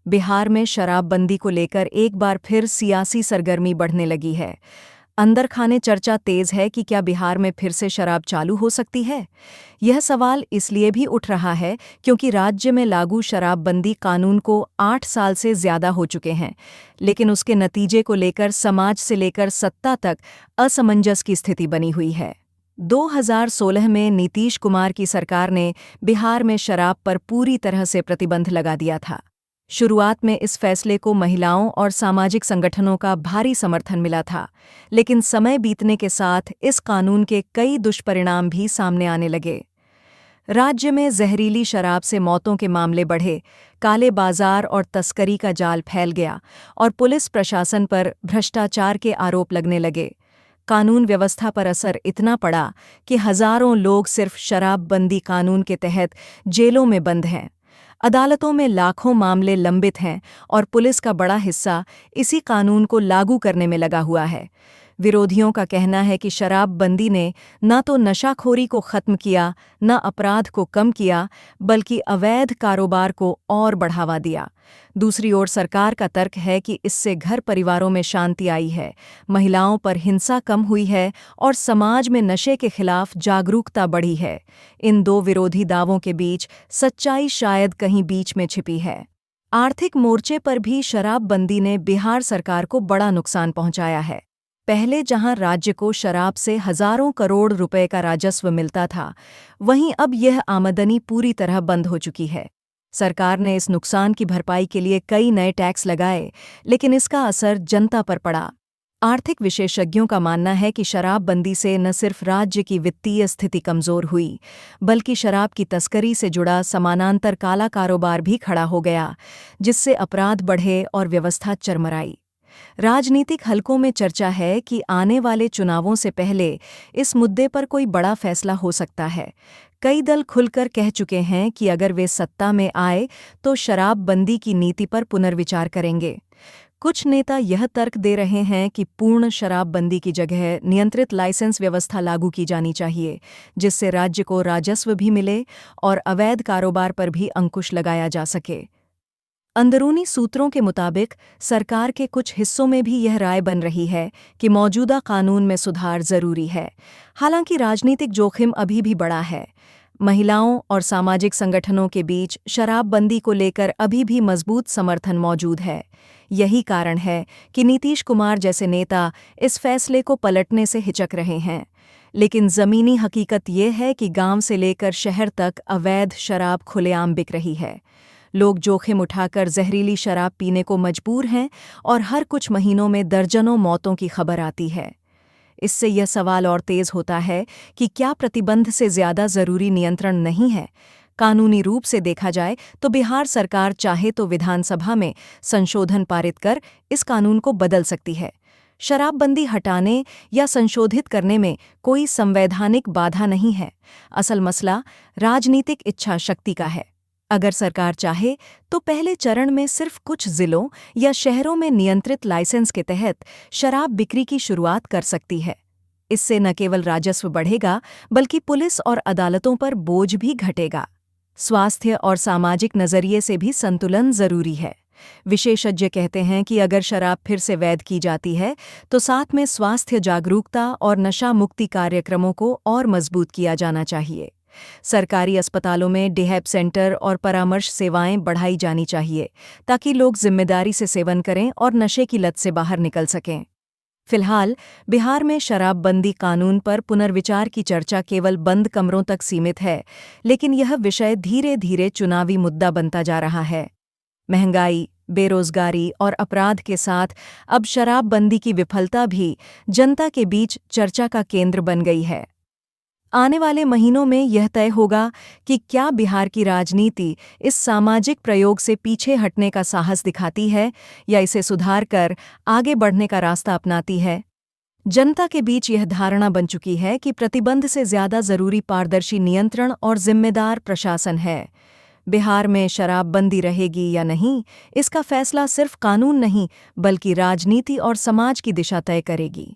बिहार में शराबबंदी को लेकर एक बार फिर सियासी सरगर्मी बढ़ने लगी है। अंदर खाने चर्चा तेज है कि क्या बिहार में फिर से शराब चालू हो सकती है। यह सवाल इसलिए भी उठ रहा है क्योंकि राज्य में लागू शराबबंदी कानून को 8 साल से ज्यादा हो चुके हैं, लेकिन उसके नतीजे को लेकर समाज से लेकर सत्ता तक असमंजस की स्थिति बनी हुई है। 2016 में नीतीश कुमार की सरकार ने बिहार में शराब पर पूरी तरह से प्रतिबंध लगा दिया था। शुरुआत में इस फैसले को महिलाओं और सामाजिक संगठनों का भारी समर्थन मिला था, लेकिन समय बीतने के साथ इस कानून के कई दुष्परिणाम भी सामने आने लगे। राज्य में जहरीली शराब से मौतों के मामले बढ़े, काले बाजार और तस्करी का जाल फैल गया और पुलिस प्रशासन पर भ्रष्टाचार के आरोप लगने लगे। कानून व्यवस्था पर असर इतना पड़ा कि हजारों लोग सिर्फ शराबबंदी कानून के तहत जेलों में बंद हैं। अदालतों में लाखों मामले लंबित हैं और पुलिस का बड़ा हिस्सा इसी कानून को लागू करने में लगा हुआ है। विरोधियों का कहना है कि शराबबंदी ने न तो नशाखोरी को खत्म किया, न अपराध को कम किया, बल्कि अवैध कारोबार को और बढ़ावा दिया। दूसरी ओर सरकार का तर्क है कि इससे घर परिवारों में शांति आई है, महिलाओं पर हिंसा कम हुई है और समाज में नशे के खिलाफ जागरूकता बढ़ी है। इन दो विरोधी दावों के बीच सच्चाई शायद कहीं बीच में छिपी है। आर्थिक मोर्चे पर भी शराबबंदी ने बिहार सरकार को बड़ा नुकसान पहुंचाया है। पहले जहां राज्य को शराब से हजारों करोड़ रुपए का राजस्व मिलता था, वहीं अब यह आमदनी पूरी तरह बंद हो चुकी है। सरकार ने इस नुकसान की भरपाई के लिए कई नए टैक्स लगाए, लेकिन इसका असर जनता पर पड़ा। आर्थिक विशेषज्ञों का मानना है कि शराबबंदी से न सिर्फ राज्य की वित्तीय स्थिति कमजोर हुई, बल्कि शराब की तस्करी से जुड़ा समानांतर काला कारोबार भी खड़ा हो गया, जिससे अपराध बढ़े और व्यवस्था चरमराई। राजनीतिक हलकों में चर्चा है कि आने वाले चुनावों से पहले इस मुद्दे पर कोई बड़ा फैसला हो सकता है। कई दल खुलकर कह चुके हैं कि अगर वे सत्ता में आए तो शराबबंदी की नीति पर पुनर्विचार करेंगे। कुछ नेता यह तर्क दे रहे हैं कि पूर्ण शराबबंदी की जगह नियंत्रित लाइसेंस व्यवस्था लागू की जानी चाहिए, जिससे राज्य को राजस्व भी मिले और अवैध कारोबार पर भी अंकुश लगाया जा सके। अंदरूनी सूत्रों के मुताबिक सरकार के कुछ हिस्सों में भी यह राय बन रही है कि मौजूदा कानून में सुधार जरूरी है। हालांकि राजनीतिक जोखिम अभी भी बड़ा है। महिलाओं और सामाजिक संगठनों के बीच शराबबंदी को लेकर अभी भी मजबूत समर्थन मौजूद है। यही कारण है कि नीतीश कुमार जैसे नेता इस फैसले को पलटने से हिचक रहे हैं। लेकिन जमीनी हकीकत ये है कि गांव से लेकर शहर तक अवैध शराब खुलेआम बिक रही है। लोग जोखिम उठाकर जहरीली शराब पीने को मजबूर हैं और हर कुछ महीनों में दर्जनों मौतों की खबर आती है। इससे यह सवाल और तेज होता है कि क्या प्रतिबंध से ज्यादा जरूरी नियंत्रण नहीं है। कानूनी रूप से देखा जाए तो बिहार सरकार चाहे तो विधानसभा में संशोधन पारित कर इस कानून को बदल सकती है। शराबबंदी हटाने या संशोधित करने में कोई संवैधानिक बाधा नहीं है। असल मसला राजनीतिक इच्छा शक्ति का है। अगर सरकार चाहे तो पहले चरण में सिर्फ कुछ जिलों या शहरों में नियंत्रित लाइसेंस के तहत शराब बिक्री की शुरुआत कर सकती है। इससे न केवल राजस्व बढ़ेगा, बल्कि पुलिस और अदालतों पर बोझ भी घटेगा। स्वास्थ्य और सामाजिक नजरिए से भी संतुलन जरूरी है। विशेषज्ञ कहते हैं कि अगर शराब फिर से वैध की जाती है तो साथ में स्वास्थ्य जागरूकता और नशा मुक्ति कार्यक्रमों को और मजबूत किया जाना चाहिए। सरकारी अस्पतालों में डिहेप सेंटर और परामर्श सेवाएं बढ़ाई जानी चाहिए, ताकि लोग जिम्मेदारी से सेवन करें और नशे की लत से बाहर निकल सकें। फिलहाल बिहार में शराबबंदी कानून पर पुनर्विचार की चर्चा केवल बंद कमरों तक सीमित है, लेकिन यह विषय धीरे धीरे चुनावी मुद्दा बनता जा रहा है। महंगाई, बेरोजगारी और अपराध के साथ अब शराबबंदी की विफलता भी जनता के बीच चर्चा का केंद्र बन गई है। आने वाले महीनों में यह तय होगा कि क्या बिहार की राजनीति इस सामाजिक प्रयोग से पीछे हटने का साहस दिखाती है या इसे सुधार कर आगे बढ़ने का रास्ता अपनाती है। जनता के बीच यह धारणा बन चुकी है कि प्रतिबंध से ज्यादा जरूरी पारदर्शी नियंत्रण और जिम्मेदार प्रशासन है। बिहार में शराबबंदी रहेगी या नहीं, इसका फैसला सिर्फ कानून नहीं, बल्कि राजनीति और समाज की दिशा तय करेगी।